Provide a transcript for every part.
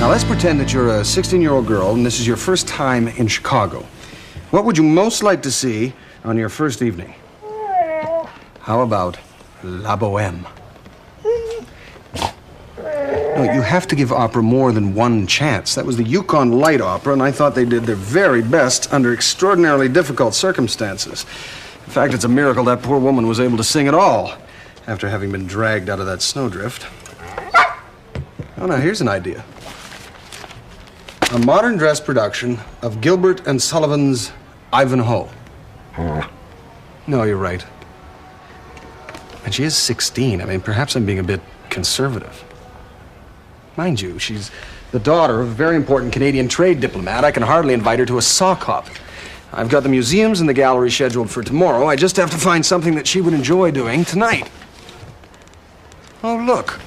Now, let's pretend that you're a 16-year-old girl and this is your first time in Chicago. What would you most like to see on your first evening? How about La Boheme? No, you have to give opera more than one chance. That was the Yukon Light Opera, and I thought they did their very best under extraordinarily difficult circumstances. In fact, it's a miracle that poor woman was able to sing at all after having been dragged out of that snowdrift. Oh, now, here's an idea. A modern dress production of Gilbert and Sullivan's Ivanhoe. No, you're right. And she is 16. I mean, perhaps I'm being a bit conservative. Mind you, she's the daughter of a very important Canadian trade diplomat. I can hardly invite her to a sock hop. I've got the museums and the gallery scheduled for tomorrow. I just have to find something that she would enjoy doing tonight. Oh, look.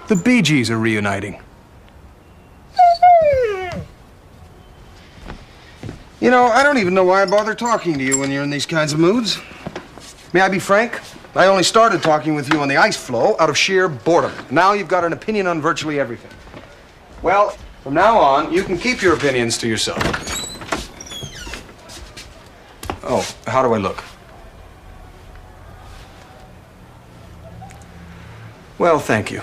The Bee Gees are reuniting. You know, I don't even know why I bother talking to you when you're in these kinds of moods. May I be frank? I only started talking with you on the ice floe out of sheer boredom. Now you've got an opinion on virtually everything. Well, from now on, you can keep your opinions to yourself. Oh, how do I look? Well, thank you.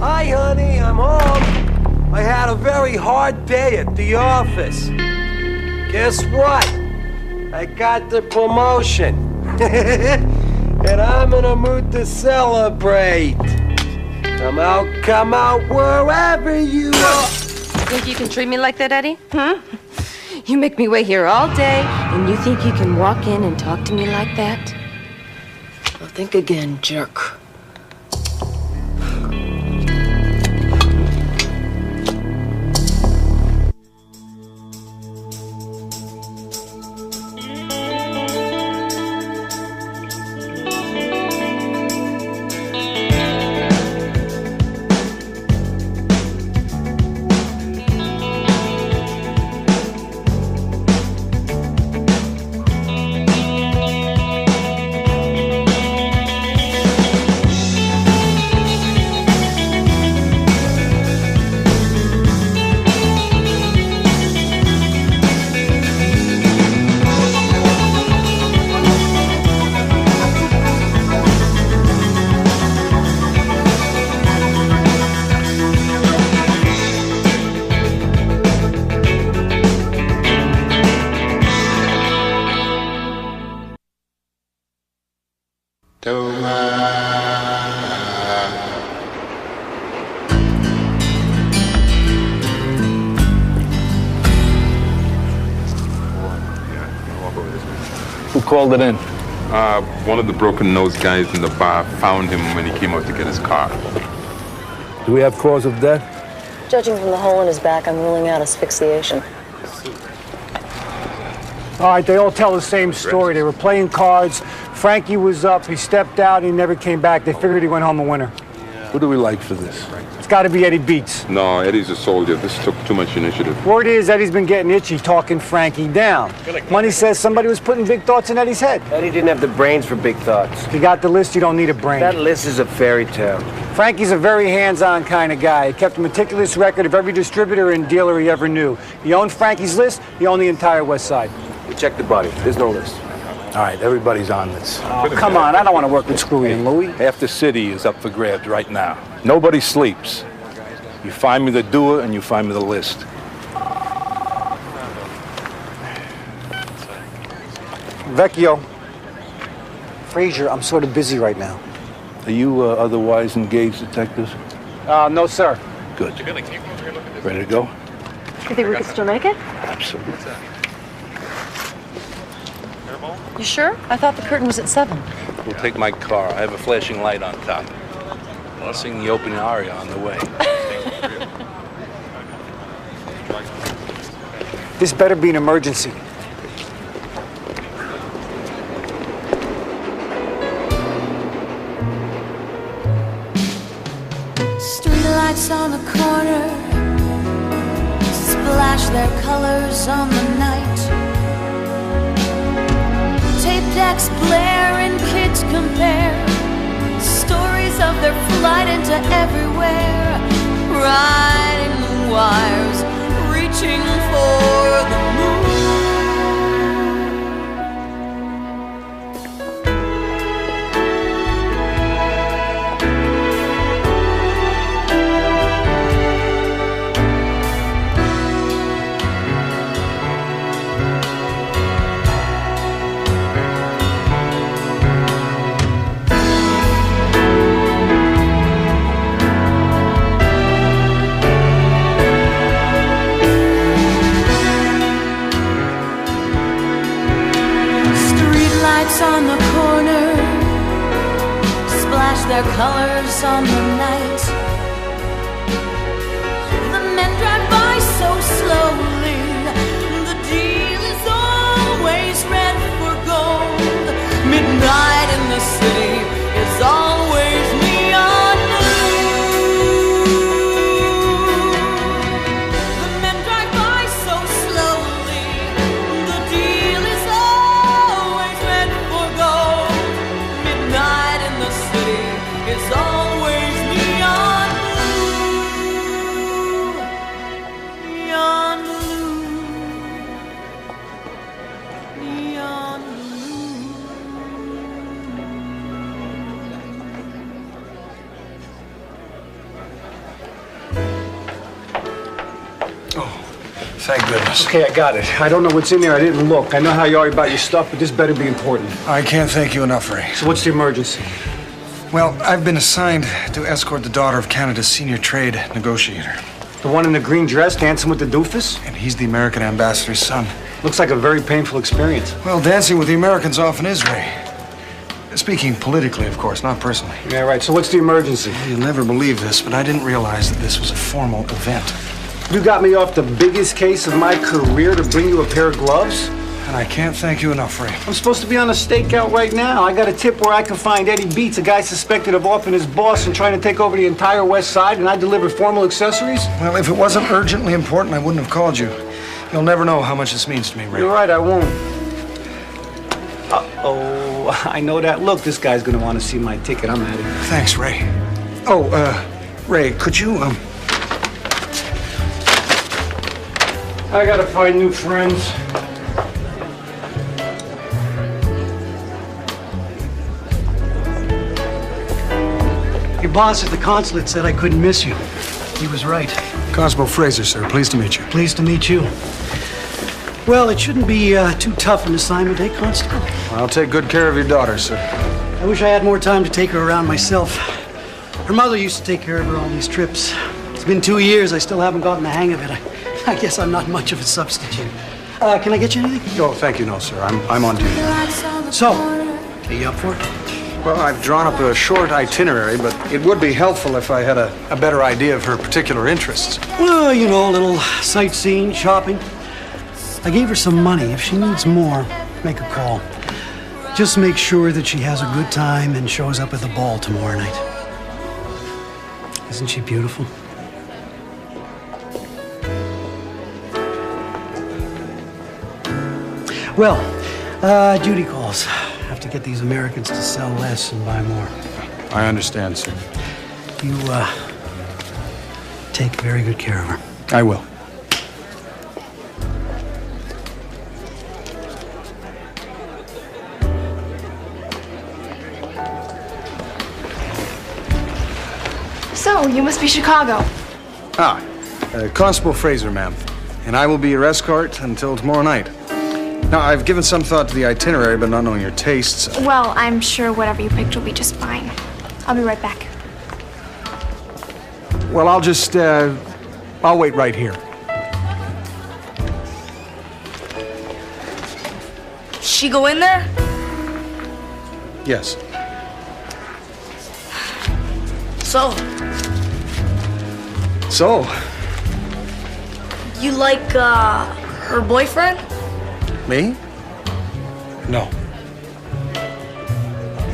Hi, honey, I'm home. I had a very hard day at the office. Guess what? I got the promotion. And I'm in a mood to celebrate. Come out, wherever you are. Think you can treat me like that, Eddie? You make me wait here all day, and you think you can walk in and talk to me like that? Well, think again, jerk. Who called it in? One of the broken-nosed guys in the bar found him when he came out to get his car. Do we have cause of death? Judging from the hole in his back, I'm ruling out asphyxiation. All right, they all tell the same story. They were playing cards. Frankie was up. He stepped out. He never came back. They figured he went home a winner. Who do we like for this? It's got to be Eddie Beats. No, Eddie's a soldier. This took too much initiative. Word is Eddie's been getting itchy talking Frankie down. Money says somebody was putting big thoughts in Eddie's head. Eddie didn't have the brains for big thoughts. If you got the list, you don't need a brain. That list is a fairy tale. Frankie's a very hands-on kind of guy. He kept a meticulous record of every distributor and dealer he ever knew. He owned Frankie's list. He owned the entire West Side. We checked the body. There's no list. All right, everybody's on this. Oh, come on. I don't want to work with Screwy and Louie. Half the city is up for grabs right now. Nobody sleeps. You find me the doer and you find me the list. Vecchio. Frazier, I'm sort of busy right now. Are you otherwise engaged detectives? No, sir. Good. Ready to go? You think we could still make it? Absolutely. You sure? I thought the curtain was at 7. We'll take my car. I have a flashing light on top. I'll sing the opening aria on the way. This better be an emergency. Streetlights on the corner splash their colors on the night. Tape decks blare and kids compare stories of their flight into everywhere, riding the wires, reaching for the moon. On the corner splash their colors on the night. The men drive by so slowly. The deal is always red for gold. Midnight in the city is always neon blue. The men drive by so slowly. The deal is always red for gold. Midnight in the city is always neon blue. Neon blue. Neon blue. Thank goodness. Okay, I got it. I don't know what's in there. I didn't look. I know how you are about your stuff, but this better be important. I can't thank you enough, Ray. So what's the emergency? Well, I've been assigned to escort the daughter of Canada's senior trade negotiator. The one in the green dress dancing with the doofus? And he's the American ambassador's son. Looks like a very painful experience. Well, dancing with the Americans often is, Ray. Speaking politically, of course, not personally. Yeah, right. So what's the emergency? You'll never believe this, but I didn't realize that this was a formal event. You got me off the biggest case of my career to bring you a pair of gloves? And I can't thank you enough, Ray. I'm supposed to be on a stakeout right now. I got a tip where I can find Eddie Beats, a guy suspected of offing his boss and trying to take over the entire West Side, and I delivered formal accessories? Well, if it wasn't urgently important, I wouldn't have called you. You'll never know how much this means to me, Ray. You're right, I won't. Uh-oh, I know that look. This guy's gonna want to see my ticket. I'm at it. Thanks, Ray. Oh, Ray, could you, I gotta find new friends. Your boss at the consulate said I couldn't miss you. He was right. Constable Fraser, sir. Pleased to meet you. Pleased to meet you. Well, it shouldn't be too tough an assignment, eh, Constable? I'll take good care of your daughter, sir. I wish I had more time to take her around myself. Her mother used to take care of her on these trips. It's been 2 years. I still haven't gotten the hang of it. I guess I'm not much of a substitute. Can I get you anything? No, thank you, no, sir. I'm on duty. So, are you up for it? Well, I've drawn up a short itinerary, but it would be helpful if I had a better idea of her particular interests. Well, you know, a little sightseeing, shopping. I gave her some money. If she needs more, make a call. Just make sure that she has a good time and shows up at the ball tomorrow night. Isn't she beautiful? Well, duty calls. Have to get these Americans to sell less and buy more. I understand, sir. You, take very good care of her. I will. So, you must be Chicago. Constable Fraser, ma'am. And I will be your escort until tomorrow night. Now, I've given some thought to the itinerary, but not knowing your tastes. Well, I'm sure whatever you picked will be just fine. I'll be right back. Well, I'll wait right here. She go in there? Yes. So, you like, her boyfriend? Me? No.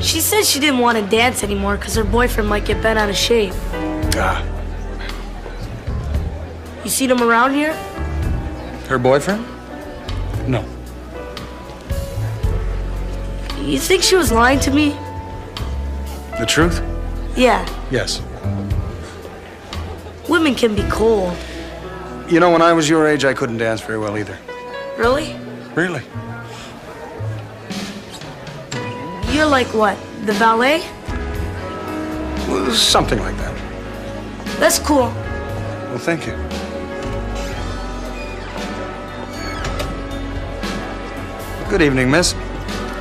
She said she didn't want to dance anymore because her boyfriend might get bent out of shape. You seen him around here? Her boyfriend? No. You think she was lying to me? The truth? Yeah. Yes. Women can be cold. You know, when I was your age, I couldn't dance very well either. Really? Really? You're like what? The valet? Well, something like that. That's cool. Well, thank you. Good evening, miss.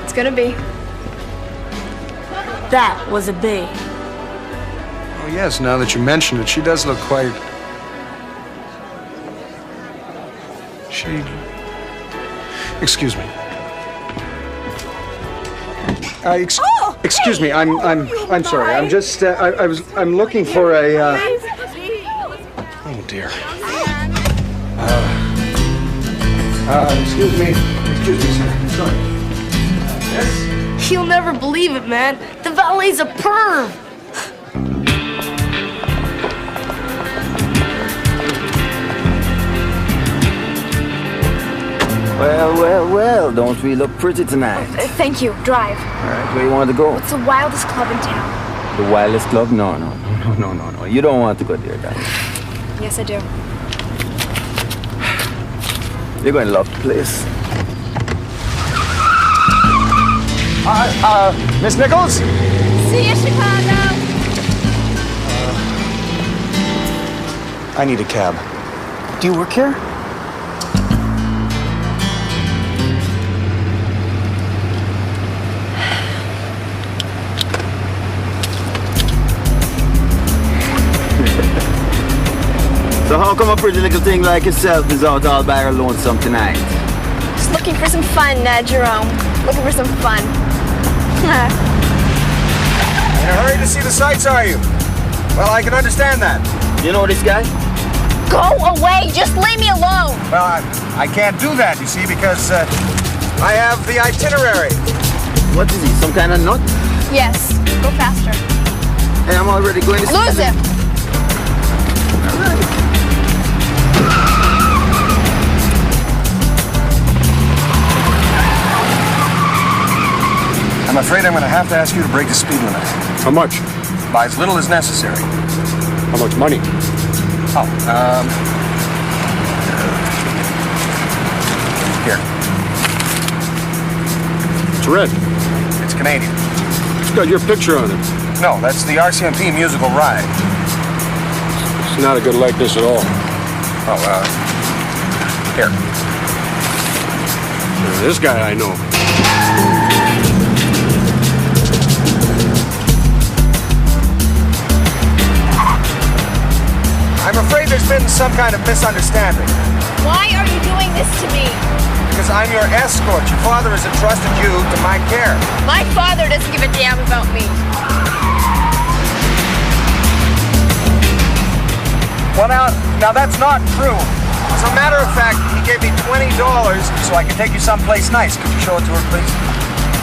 It's gonna be. That was a bae. Oh, yes, now that you mention it, she does look quite... Excuse me. Excuse me. I'm sorry. I'm just. I'm looking for a. Oh dear. Excuse me, sir. Sorry. Yes. You'll never believe it, man. The valet's a perv. Well, don't we look pretty tonight? Thank you. Drive. All right, where you want to go? It's the wildest club in town. The wildest club? No. You don't want to go there, darling. Yes, I do. You're going to love the place. Miss Nichols? See you, Chicago. I need a cab. Do you work here? So how come a pretty little thing like yourself is out all by her lonesome tonight? Just looking for some fun, Jerome. Looking for some fun. In a hurry to see the sights, are you? Well, I can understand that. You know this guy? Go away! Just leave me alone! Well, I can't do that, you see, because I have the itinerary. What is he, some kind of nut? Yes. Go faster. Hey, I'm already going to... Lose him! All right. I'm afraid I'm going to have to ask you to break the speed limit. How much? By as little as necessary. How much money? Oh, here. It's red. It's Canadian. It's got your picture on it. No, that's the RCMP musical ride. It's not a good likeness at all. Oh, here. This guy I know. I'm afraid there's been some kind of misunderstanding. Why are you doing this to me? Because I'm your escort. Your father has entrusted you to my care. My father doesn't give a damn about me. Well, now that's not true. As a matter of fact, he gave me $20 so I could take you someplace nice. Could you show it to her, please?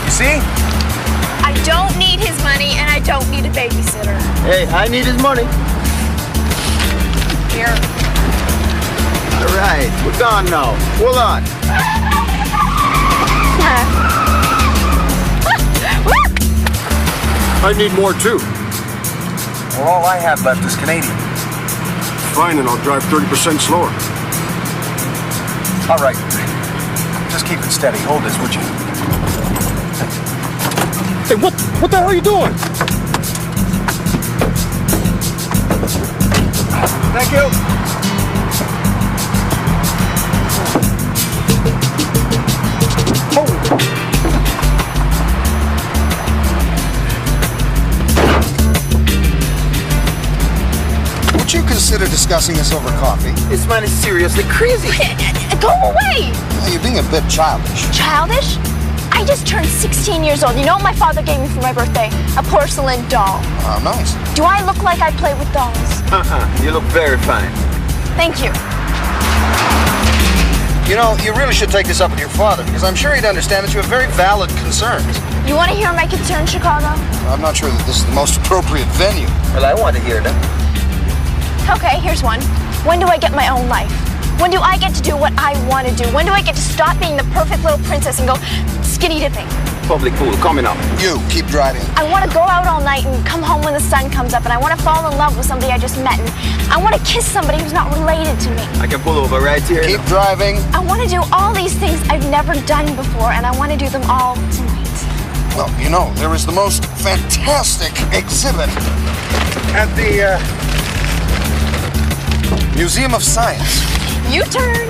You see? I don't need his money, and I don't need a babysitter. Hey, I need his money. Here. All right, we're gone now. Hold on. I need more too. Well, all I have left is Canadian. Fine, and I'll drive 30% slower. All right. Just keep it steady. Hold this, would you? Hey, what the hell are you doing? Thank you. consider discussing this over coffee? This man is seriously crazy. Go away! You're being a bit childish. Childish? I just turned 16 years old. You know what my father gave me for my birthday? A porcelain doll. Oh, nice. Do I look like I play with dolls? You look very fine. Thank you. You know, you really should take this up with your father, because I'm sure he'd understand that you have very valid concerns. You want to hear my concerns, Chicago? I'm not sure that this is the most appropriate venue. Well, I want to hear them. Okay, here's one. When do I get my own life? When do I get to do what I want to do? When do I get to stop being the perfect little princess and go skinny dipping? Public pool coming up. You, keep driving. I want to go out all night and come home when the sun comes up, and I want to fall in love with somebody I just met, and I want to kiss somebody who's not related to me. I can pull over right here. Keep driving. I want to do all these things I've never done before, and I want to do them all tonight. Well, you know, there is the most fantastic exhibit at the Museum of Science. U-turn.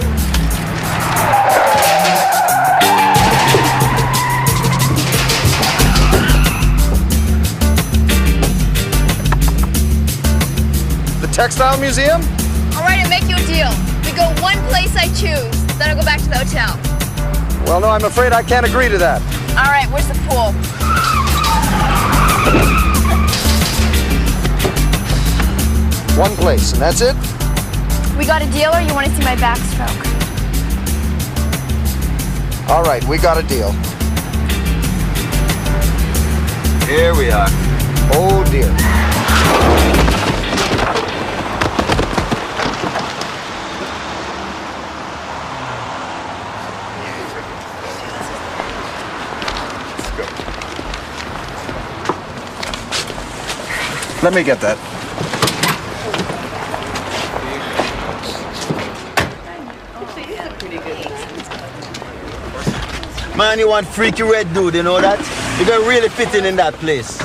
The Textile Museum? All right, I'll make you a deal. We go one place I choose, then I'll go back to the hotel. Well, no, I'm afraid I can't agree to that. All right, where's the pool? One place, and that's it? We got a deal, or you want to see my backstroke? All right, we got a deal. Here we are. Oh, dear. Let me get that. Man, you want freaky red dude, you know that? You're gonna really fit in that place.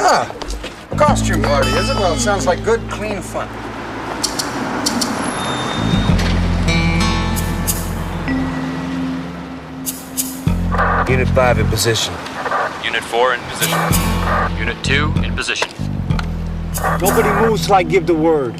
Ah, costume party, is it? Well, it sounds like good, clean fun. Unit 5 in position. Unit 4 in position. Unit 2 in position. Nobody moves till I give the word.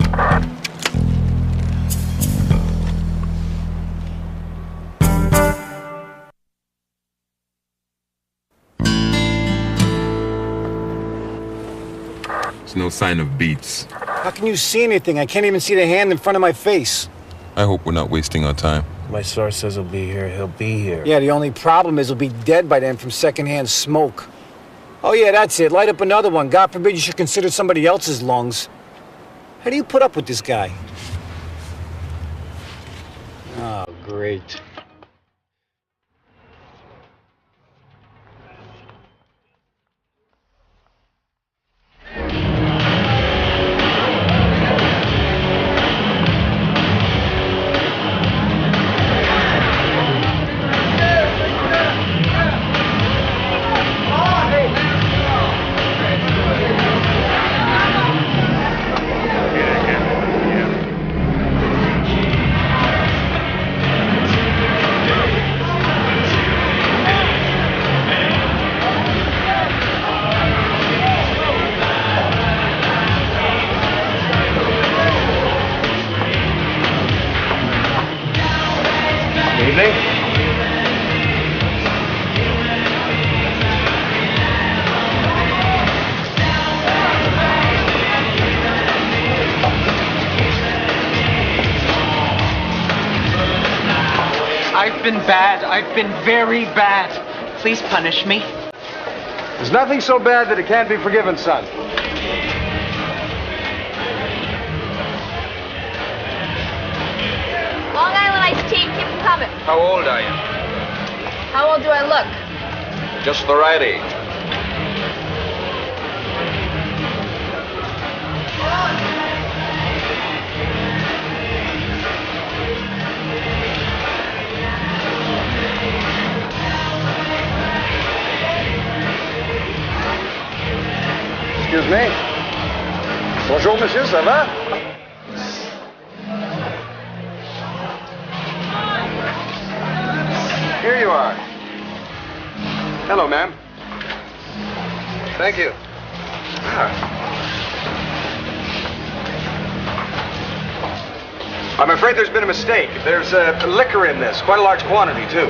There's no sign of beats. How can you see anything? I can't even see the hand in front of my face. I hope we're not wasting our time. My source says he'll be here. He'll be here. Yeah, the only problem is he'll be dead by then from secondhand smoke. Oh yeah, that's it. Light up another one. God forbid you should consider somebody else's lungs. How do you put up with this guy? Oh, great. I've been bad. I've been very bad. Please punish me. There's nothing so bad that it can't be forgiven, son. Long Island iced tea, keep them coming. How old are you? How old do I look? Just the right age. Excuse me. Bonjour, monsieur, ça va? Here you are. Hello, ma'am. Thank you. I'm afraid there's been a mistake. There's liquor in this, quite a large quantity, too.